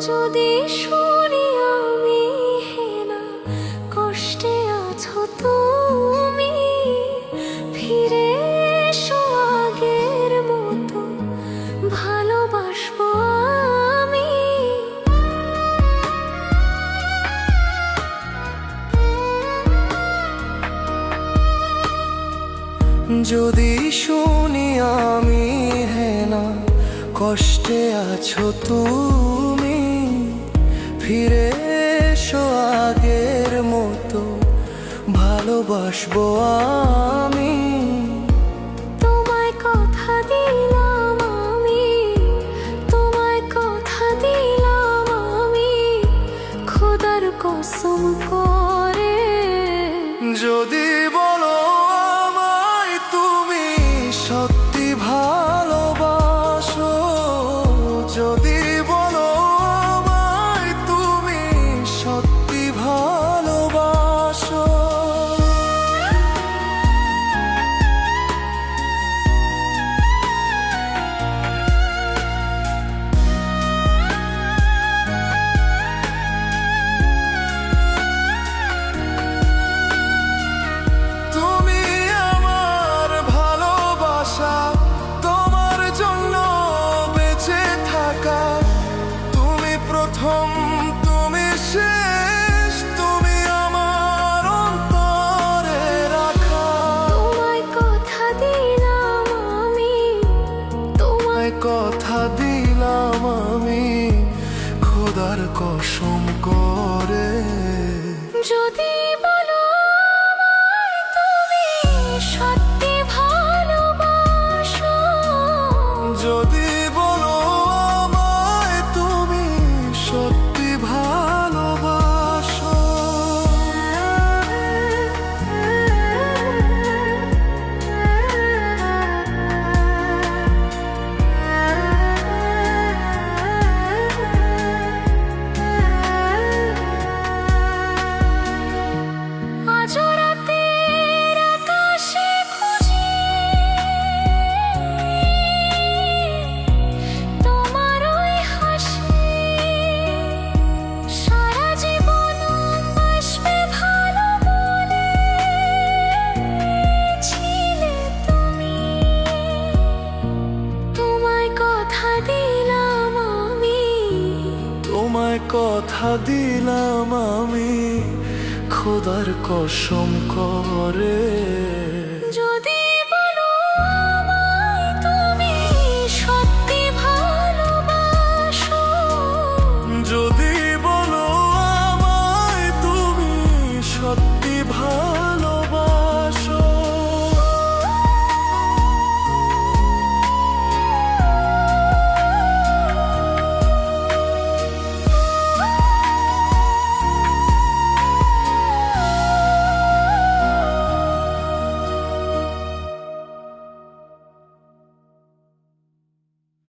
যদি শুনি আমি হেনা কষ্টে আছো তুমি, ফিরে এসো আগের মতো ভালোবাসবো আমি। যদি শুনি আমি হেনা কষ্টে আছো তুমি, ফিরে এসো আগের মতো ভালোবাসবো আমি। তোমায় কথা দিলাম আমি, তোমায় কথা দিলাম আমি, খোদার কসম করে। যদি বলো আমায় তুমি সত্যি ভালোবাসো, যদি বলো আমায় তুমি সত্যি ভালোবাসো, তুমি শেষ, তুমি আমার অন্তরে রাখা। তোমায় কথা দিলাম আমি, তোমায় কথা দিলাম আমি, খোদার কসম করে। যদি বলো আমায় তুমি সত্যি ভালোবাসো, যদি বলো আমায় তুমি সত্যি ভালোবাসো, আজ রাতের আকাশে খুঁজি তোমার ওই হাসি, সারা জীবন বাসবে ভালো বলেছিলে তুমি। তোমায় কথা দিলাম আমি, তোমায় কথা দিলাম আমি, খোদার কসম করে।